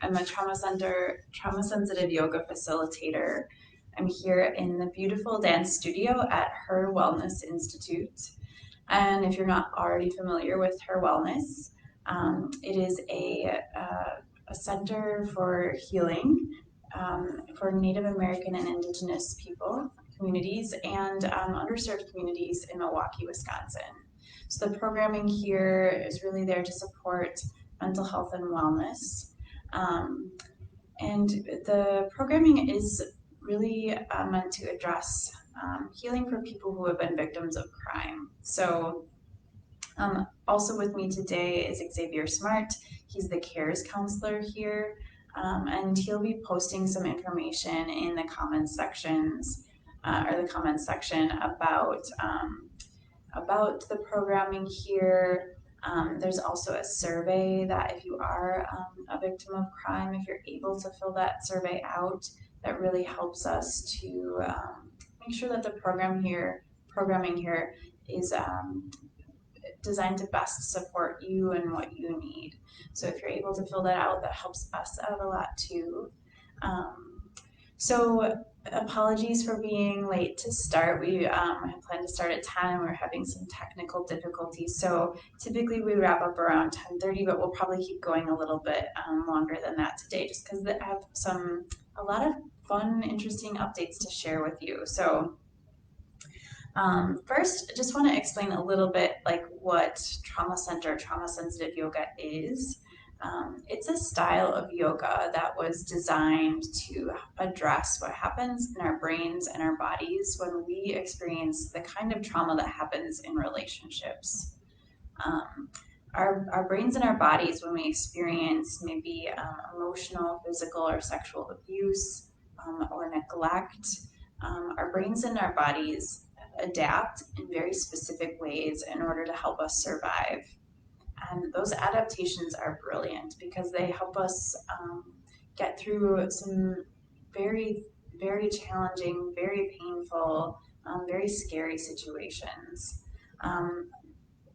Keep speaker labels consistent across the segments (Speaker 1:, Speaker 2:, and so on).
Speaker 1: I'm a trauma-sensitive yoga facilitator. I'm here in the beautiful dance studio at HIR Wellness Institute. And if you're not already familiar with HIR Wellness, it is a center for healing for Native American and Indigenous people communities and underserved communities in Milwaukee, Wisconsin. So the programming here is really there to support mental health and wellness. And the programming is really meant to address healing for people who have been victims of crime. So also with me today is Xavier Smart. He's the CARES counselor here, and he'll be posting some information in the comments sections or the comments section about the programming here. There's also a survey that if you are a victim of crime, if you're able to fill that survey out, that really helps us to make sure that the programming here is designed to best support you and what you need. So if you're able to fill that out, that helps us out a lot too. So apologies for being late to start. We had planned to start at 10 and we're having some technical difficulties. So typically we wrap up around 10:30, but we'll probably keep going a little bit longer than that today just because I have a lot of fun, interesting updates to share with you. So first, I just want to explain a little bit like what trauma-sensitive yoga is. It's a style of yoga that was designed to address what happens in our brains and our bodies when we experience the kind of trauma that happens in relationships. Our brains and our bodies, when we experience maybe emotional, physical, or sexual abuse or neglect, our brains and our bodies adapt in very specific ways in order to help us survive. And those adaptations are brilliant because they help us get through some very, very challenging, very painful, very scary situations.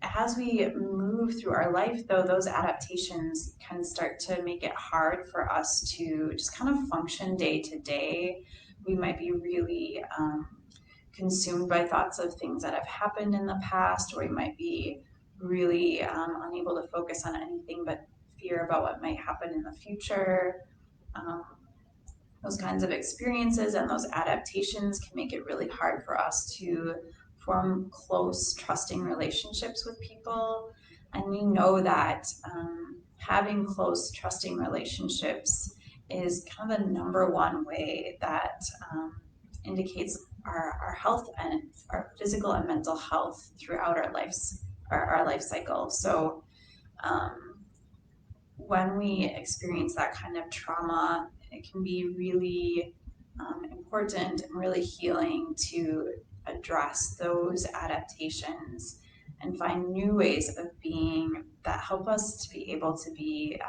Speaker 1: As we move through our life, though, those adaptations can start to make it hard for us to just kind of function day to day. We might be really consumed by thoughts of things that have happened in the past, or we might be really unable to focus on anything but fear about what might happen in the future. Those kinds of experiences and those adaptations can make it really hard for us to form close, trusting relationships with people. And we know that having close, trusting relationships is kind of the number one way that indicates our health and our physical and mental health throughout our life cycle. So when we experience that kind of trauma, it can be really important and really healing to address those adaptations and find new ways of being that help us to be able to be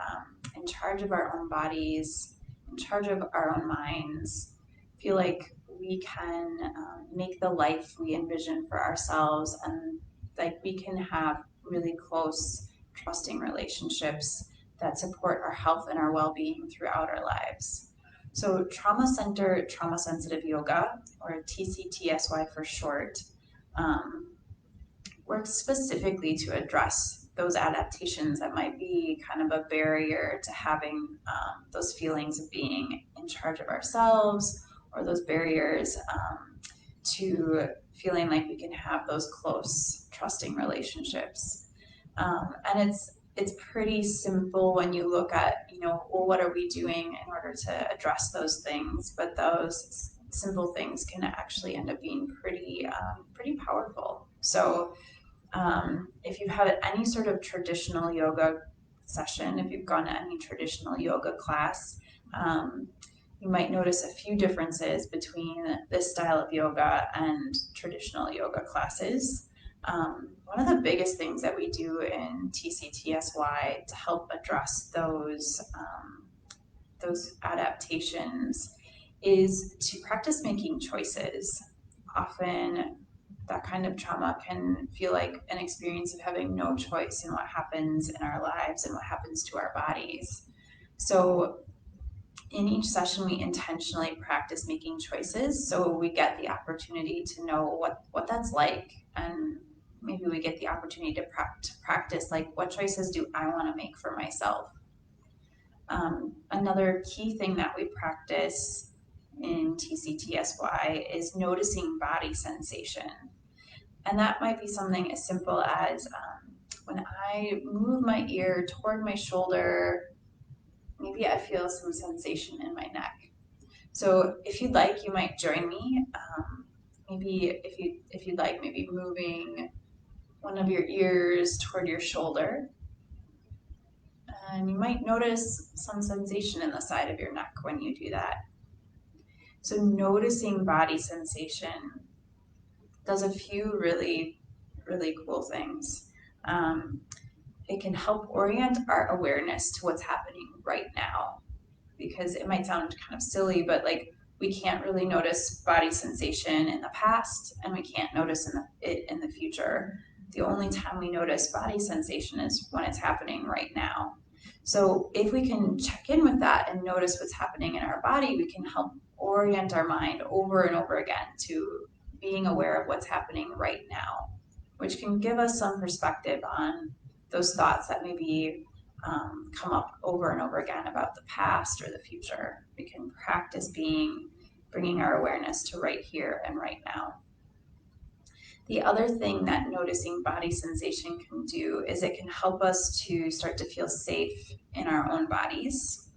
Speaker 1: in charge of our own bodies, in charge of our own minds, feel like we can make the life we envision for ourselves, and like we can have really close, trusting relationships that support our health and our well-being throughout our lives. So trauma-sensitive yoga, or TCTSY for short, works specifically to address those adaptations that might be kind of a barrier to having those feelings of being in charge of ourselves, or those barriers to feeling like we can have those close, trusting relationships. And it's pretty simple when you look at, well, what are we doing in order to address those things? But those simple things can actually end up being pretty powerful. So if you've had any sort of traditional yoga session, if you've gone to any traditional yoga class, you might notice a few differences between this style of yoga and traditional yoga classes. One of the biggest things that we do in TCTSY to help address those adaptations is to practice making choices. Often that kind of trauma can feel like an experience of having no choice in what happens in our lives and what happens to our bodies. So In each session, we intentionally practice making choices, so we get the opportunity to know what that's like, and maybe we get the opportunity to practice, like, what choices do I want to make for myself. Another key thing that we practice in TCTSY is noticing body sensation. And that might be something as simple as when I move my ear toward my shoulder, maybe I feel some sensation in my neck. So if you'd like, you might join me. Maybe if you'd like, maybe moving one of your ears toward your shoulder. And you might notice some sensation in the side of your neck when you do that. So noticing body sensation does a few really, really cool things. It can help orient our awareness to what's happening right now, because it might sound kind of silly, but like, we can't really notice body sensation in the past, and we can't notice it in the future. The only time we notice body sensation is when it's happening right now. So if we can check in with that and notice what's happening in our body, we can help orient our mind over and over again to being aware of what's happening right now, which can give us some perspective on those thoughts that maybe come up over and over again about the past or the future. We can practice bringing our awareness to right here and right now. The other thing that noticing body sensation can do is it can help us to start to feel safe in our own bodies.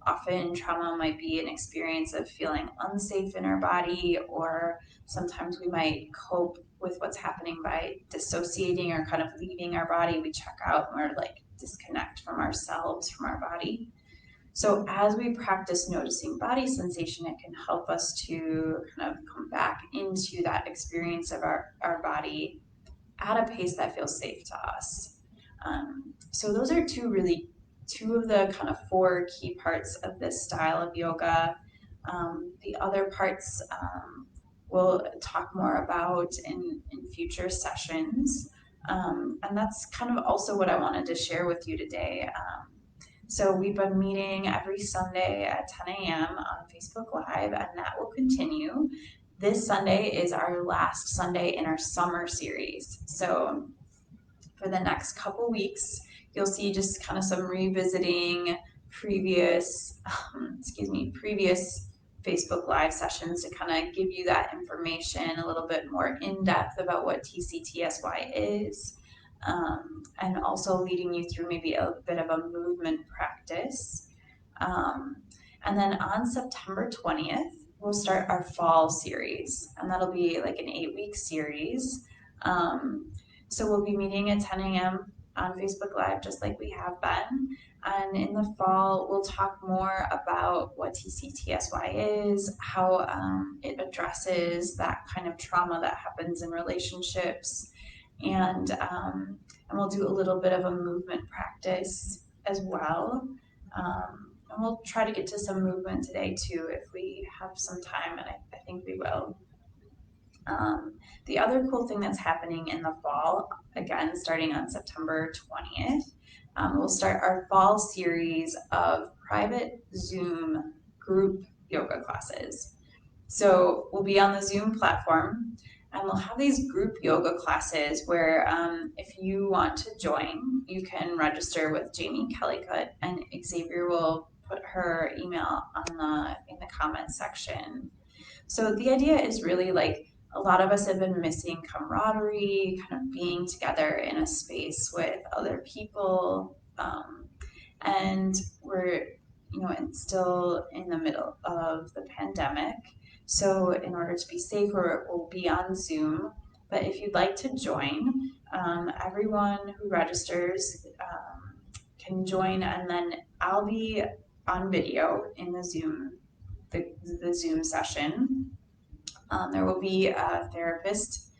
Speaker 1: Often trauma might be an experience of feeling unsafe in our body, or sometimes we might cope with what's happening by dissociating or kind of leaving our body. We check out and we're like disconnect from ourselves, from our body. So as we practice noticing body sensation, it can help us to kind of come back into that experience of our body at a pace that feels safe to us. So those are two of the kind of four key parts of this style of yoga. The other parts we'll talk more about in future sessions. And that's kind of also what I wanted to share with you today. So we've been meeting every Sunday at 10 a.m. on Facebook Live, and that will continue. This Sunday is our last Sunday in our summer series. So for the next couple weeks, you'll see just kind of some revisiting previous Facebook Live sessions to kind of give you that information a little bit more in depth about what TCTSY is. And also leading you through maybe a bit of a movement practice. And then on September 20th, we'll start our fall series, and that'll be like an 8-week series. So we'll be meeting at 10 a.m. on Facebook Live, just like we have been. And in the fall, we'll talk more about what TCTSY is, how it addresses that kind of trauma that happens in relationships, and we'll do a little bit of a movement practice as well. And we'll try to get to some movement today too if we have some time, and I think we will. The other cool thing that's happening in the fall, again starting on September 20th, we'll start our fall series of private Zoom group yoga classes. So we'll be on the Zoom platform, and we'll have these group yoga classes where if you want to join, you can register with Jamie Kellycutt, and Xavier will put her email in the comments section. So the idea is really like, a lot of us have been missing camaraderie, kind of being together in a space with other people, and we're still in the middle of the pandemic. So in order to be safer, we'll be on Zoom. But if you'd like to join, everyone who registers can join, and then I'll be on video in the Zoom session. There will be a therapist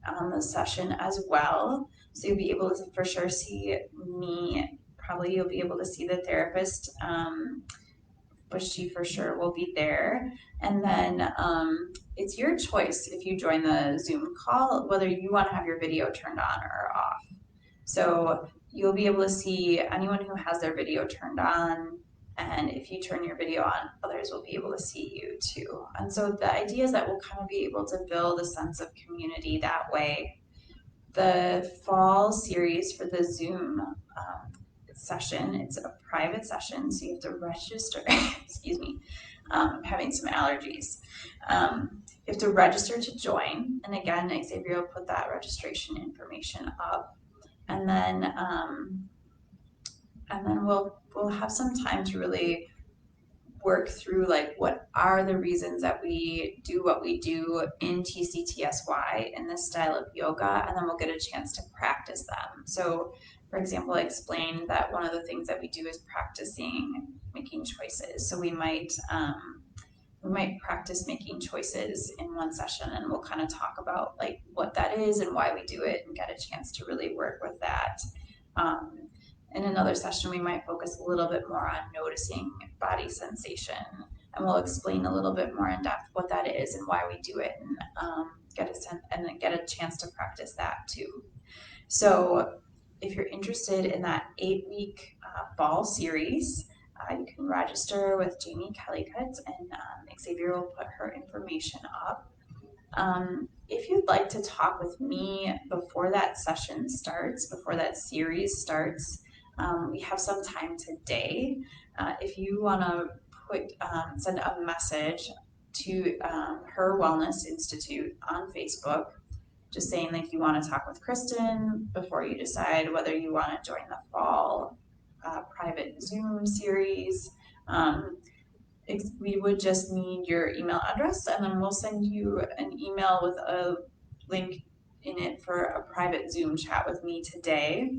Speaker 1: on the session as well, so you'll be able to for sure see me. Probably you'll be able to see the therapist, but she for sure will be there. And then it's your choice if you join the Zoom call whether you want to have your video turned on or off. So you'll be able to see anyone who has their video turned on. And if you turn your video on, others will be able to see you too. And so the idea is that we'll kind of be able to build a sense of community that way. The fall series for the Zoom session, it's a private session, so you have to register. Excuse me, I'm having some allergies. You have to register to join, and again, Xavier will put that registration information up, and then we'll have some time to really work through like what are the reasons that we do what we do in TCTSY in this style of yoga, and then we'll get a chance to practice them. So for example, I explained that one of the things that we do is practicing making choices. So we might practice making choices in one session, and we'll kind of talk about like what that is and why we do it and get a chance to really work with that. In another session, we might focus a little bit more on noticing body sensation, and we'll explain a little bit more in depth what that is and why we do it, and get a chance to practice that too. So if you're interested in that 8-week fall series, you can register with Jamie Kellycutt, and Xavier will put her information up. If you'd like to talk with me before that session starts, before that series starts, we have some time today. If you want to send a message to HIR Wellness Institute on Facebook, just saying like you want to talk with Kristin before you decide whether you want to join the fall private Zoom series. We would just need your email address, and then we'll send you an email with a link in it for a private Zoom chat with me today.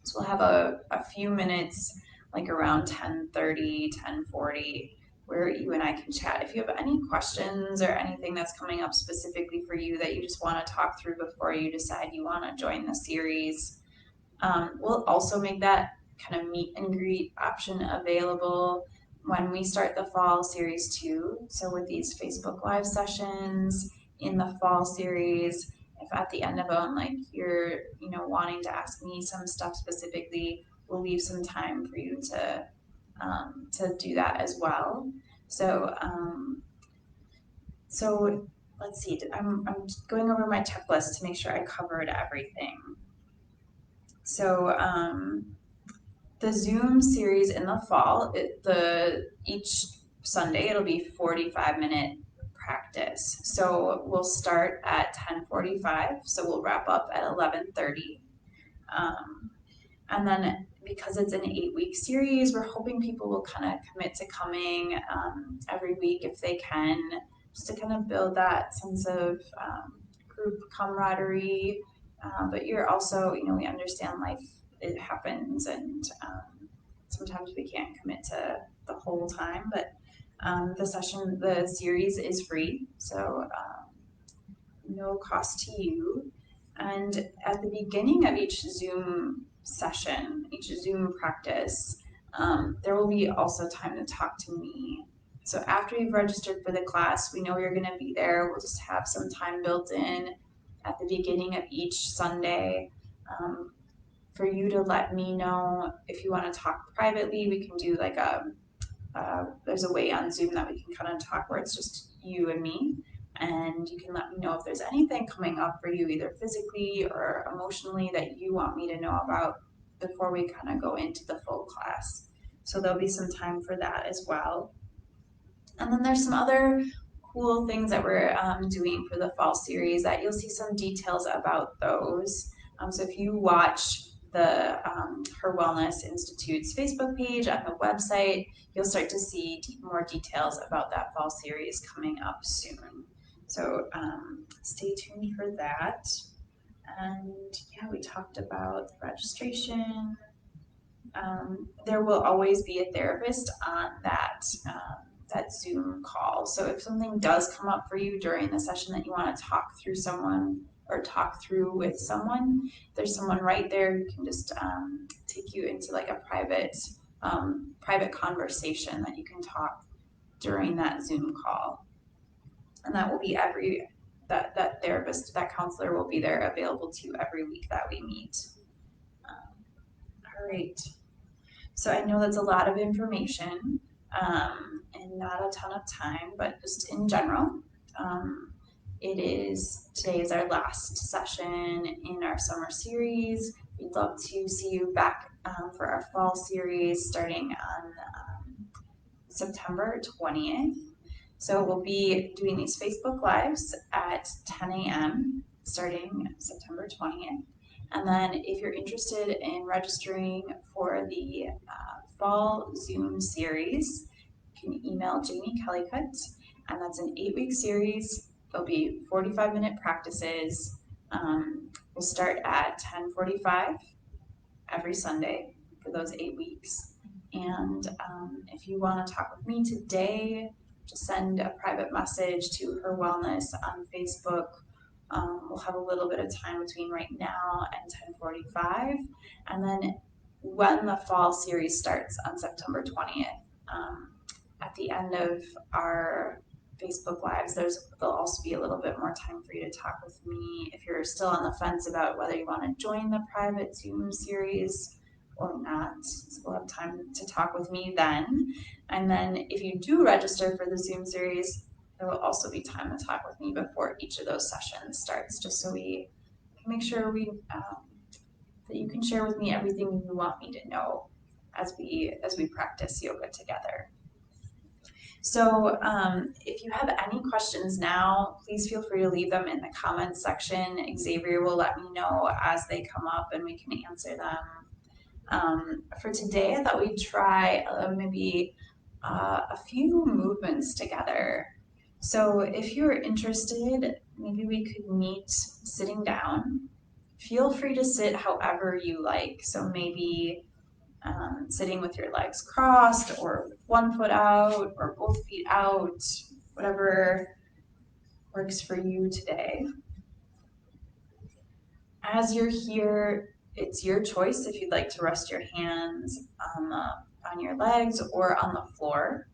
Speaker 1: So we'll have a few minutes, like around 10:30, 10:40, where you and I can chat. If you have any questions or anything that's coming up specifically for you that you just want to talk through before you decide you want to join the series, we'll also make that kind of meet and greet option available when we start the fall series too. So with these Facebook Live sessions in the fall series, if at the end of them, like you're, wanting to ask me some stuff specifically, we'll leave some time for you to do that as well. So let's see. I'm going over my checklist to make sure I covered everything. So the Zoom series in the fall, each Sunday it'll be 45-minute practice. So we'll start at 10:45. So we'll wrap up at 11:30. And then because it's an 8-week series, we're hoping people will kind of commit to coming every week if they can, just to kind of build that sense of group camaraderie. But you're also, we understand life, it happens, and sometimes we can't commit to the whole time, but the series is free, so no cost to you. And at the beginning of each Zoom session, each Zoom practice, there will be also time to talk to me. So after you've registered for the class, we know you're going to be there. We'll just have some time built in at the beginning of each Sunday for you to let me know if you want to talk privately. We can do like there's a way on Zoom that we can kind of talk where it's just you and me, and you can let me know if there's anything coming up for you, either physically or emotionally, that you want me to know about before we kind of go into the full class. So there'll be some time for that as well. And then there's some other cool things that we're doing for the fall series that you'll see some details about those. So if you watch the HIR Wellness Institute's Facebook page on the website, you'll start to see more details about that fall series coming up soon. So stay tuned for that. And yeah, we talked about registration. There will always be a therapist on that Zoom call. So if something does come up for you during the session that you want to talk through with someone, there's someone right there who can just take you into like a private conversation that you can talk during that Zoom call. And that will be that therapist, that counselor will be there available to you every week that we meet. All right. So I know that's a lot of information and not a ton of time, but just in general, today is our last session in our summer series. We'd love to see you back for our fall series starting on September 20th. So we'll be doing these Facebook Lives at 10 a.m. starting September 20th. And then if you're interested in registering for the fall Zoom series, you can email Jamie Kellycutt, and that's an 8-week series. There'll be 45-minute practices. We'll start at 10:45 every Sunday for those 8 weeks. And if you want to talk with me today, just send a private message to HIR Wellness on Facebook. We'll have a little bit of time between right now and 10:45. And then when the fall series starts on September 20th, at the end of our Facebook Lives, there'll also be a little bit more time for you to talk with me if you're still on the fence about whether you want to join the private Zoom series or not. So we'll have time to talk with me then. And then if you do register for the Zoom series, there will also be time to talk with me before each of those sessions starts, just so we can make sure that you can share with me everything you want me to know as we practice yoga together. So if you have any questions now, please feel free to leave them in the comments section. Xavier will let me know as they come up and we can answer them. For today, I thought we'd try maybe a few movements together. So if you're interested, maybe we could meet sitting down. Feel free to sit however you like. So maybe sitting with your legs crossed or with one foot out or both feet out, whatever works for you today. As you're here, it's your choice if you'd like to rest your hands on your legs or on the floor.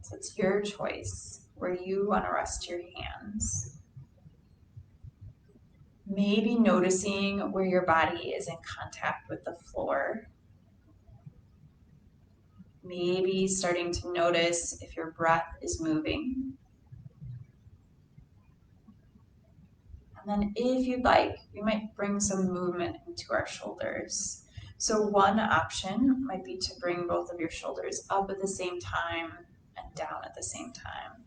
Speaker 1: So it's your choice where you want to rest your hands. Maybe noticing where your body is in contact with the floor. Maybe starting to notice if your breath is moving. And then if you'd like, we might bring some movement into our shoulders. So one option might be to bring both of your shoulders up at the same time and down at the same time.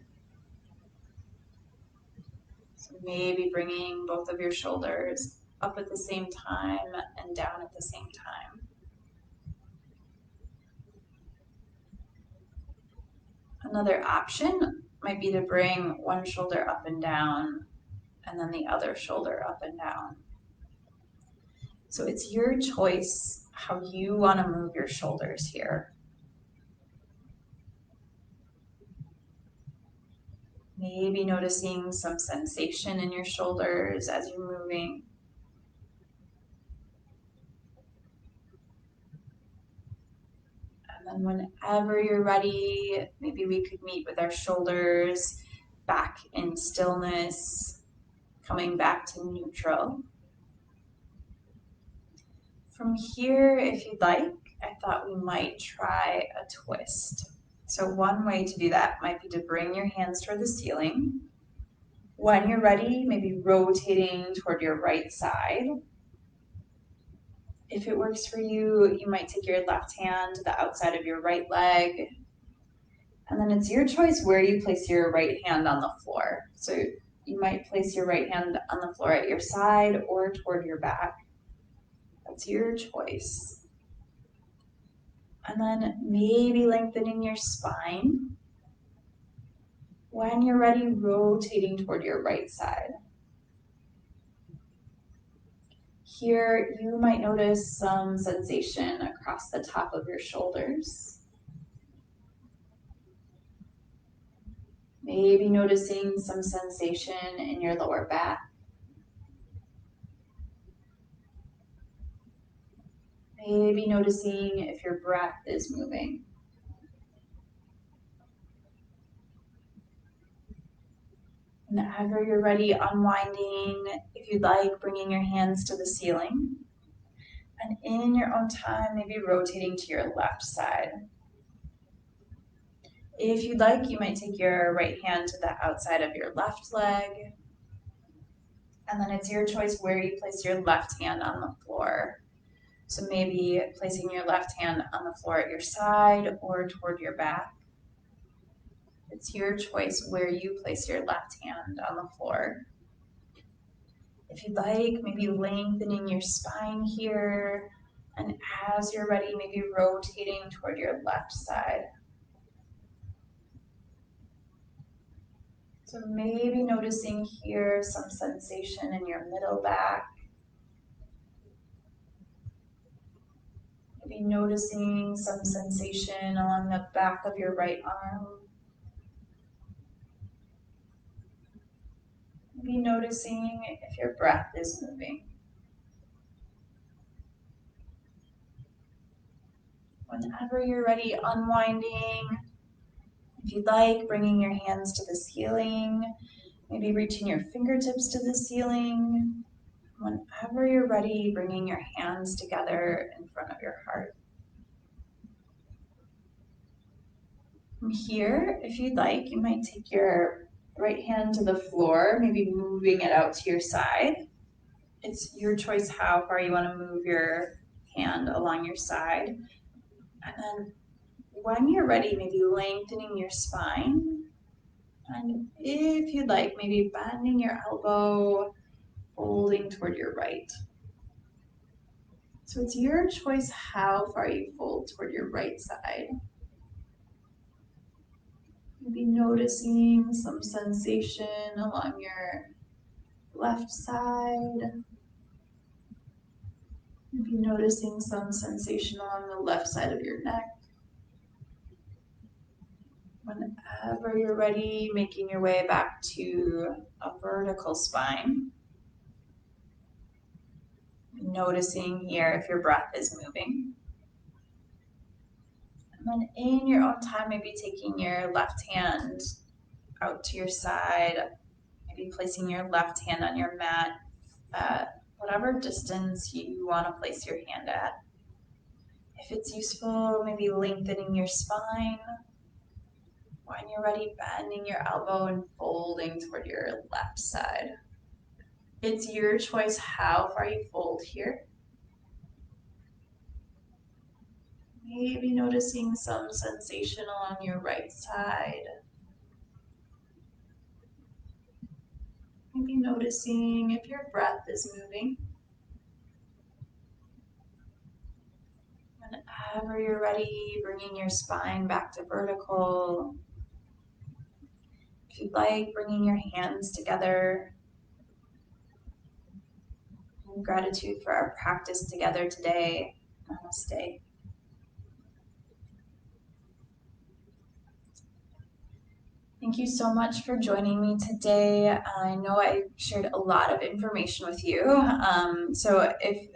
Speaker 1: So maybe bringing both of your shoulders up at the same time and down at the same time. Another option might be to bring one shoulder up and down and then the other shoulder up and down. So it's your choice how you want to move your shoulders here. Maybe noticing some sensation in your shoulders as you're moving. And then whenever you're ready, maybe we could meet with our shoulders back in stillness, coming back to neutral. From here, if you'd like, I thought we might try a twist. So one way to do that might be to bring your hands toward the ceiling. When you're ready, maybe rotating toward your right side. If it works for you, you might take your left hand to the outside of your right leg. And then it's your choice where you place your right hand on the floor. So you might place your right hand on the floor at your side or toward your back. That's your choice. And then maybe lengthening your spine. When you're ready, rotating toward your right side. Here, you might notice some sensation across the top of your shoulders. Maybe noticing some sensation in your lower back. Maybe noticing if your breath is moving. Whenever you're ready, unwinding, if you'd like, bringing your hands to the ceiling. And in your own time, maybe rotating to your left side. If you'd like, you might take your right hand to the outside of your left leg. And then it's your choice where you place your left hand on the floor. So maybe placing your left hand on the floor at your side or toward your back. It's your choice where you place your left hand on the floor. If you'd like, maybe lengthening your spine here. And as you're ready, maybe rotating toward your left side. So maybe noticing here some sensation in your middle back. Maybe noticing some sensation along the back of your right arm. Maybe noticing if your breath is moving. Whenever you're ready, unwinding. If you'd like, bringing your hands to the ceiling. Maybe reaching your fingertips to the ceiling. Whenever you're ready, bringing your hands together in front of your heart. From here, if you'd like, you might take your right hand to the floor, maybe moving it out to your side. It's your choice how far you want to move your hand along your side. And then when you're ready, maybe lengthening your spine. And if you'd like, maybe bending your elbow, folding toward your right. So it's your choice how far you fold toward your right side. Maybe noticing some sensation along your left side. Maybe noticing some sensation along the left side of your neck. Whenever you're ready, making your way back to a vertical spine. Noticing here if your breath is moving. And then in your own time, maybe taking your left hand out to your side, maybe placing your left hand on your mat at whatever distance you want to place your hand at. If it's useful, maybe lengthening your spine. When you're ready, bending your elbow and folding toward your left side. It's your choice how far you fold here. Maybe noticing some sensation along your right side. Maybe noticing if your breath is moving. Whenever you're ready, bringing your spine back to vertical. If you'd like, bringing your hands together. In gratitude for our practice together today. Namaste. Thank you so much for joining me today. I know I shared a lot of information with you. So if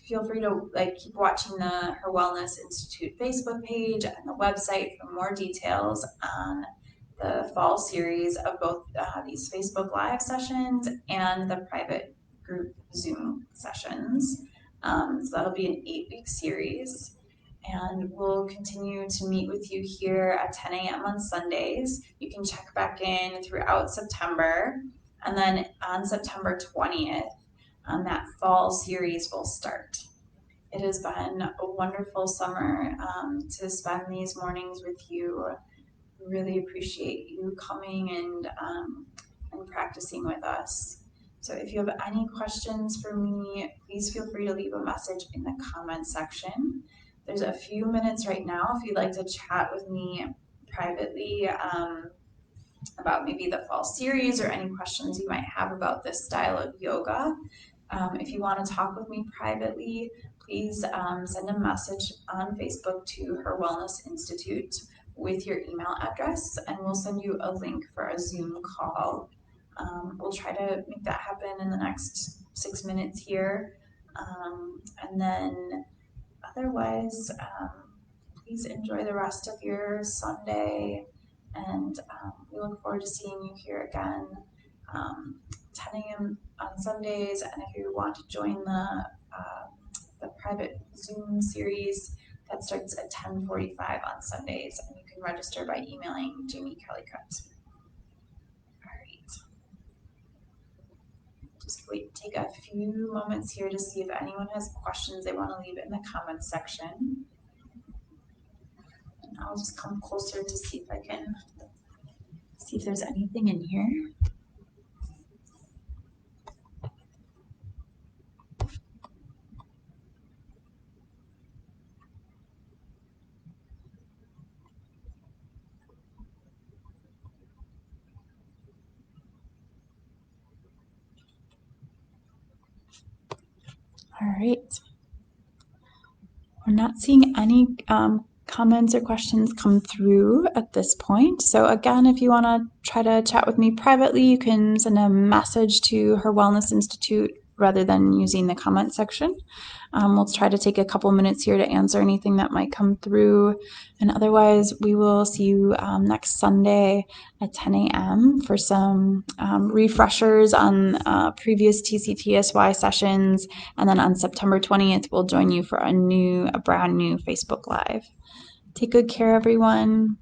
Speaker 1: feel free to keep watching the HIR Wellness Institute Facebook page and the website for more details on the fall series of both these Facebook Live sessions and the private group Zoom sessions. So that'll be an 8-week series. And we'll continue to meet with you here at 10 a.m. on Sundays. You can check back in throughout September. And then on September 20th, that fall series will start. It has been a wonderful summer to spend these mornings with you. Really appreciate you coming and practicing with us. So if you have any questions for me, please feel free to leave a message in the comment section. There's a few minutes right now if you'd like to chat with me privately about maybe the fall series or any questions you might have about this style of yoga. If you want to talk with me privately, please send a message on Facebook to HIR Wellness Institute with your email address, and we'll send you a link for a Zoom call. We'll try to make that happen in the next 6 minutes here. And then otherwise, please enjoy the rest of your Sunday, and we look forward to seeing you here again 10 a.m. on Sundays. And if you want to join the the private Zoom series that starts at 10:45 on Sundays, and you can register by emailing Jamie Kellycutt. All right. Just wait, take a few moments here to see if anyone has questions they want to leave in the comments section. And I'll just come closer to see if I can see if there's anything in here. All right. We're not seeing any comments or questions come through at this point. So again, if you want to try to chat with me privately, you can send a message to HIR Wellness Institute rather than using the comment section. We'll try to take a couple minutes here to answer anything that might come through. And otherwise, we will see you next Sunday at 10 a.m. for some refreshers on previous TCTSY sessions. And then on September 20th, we'll join you for a brand new Facebook Live. Take good care, everyone.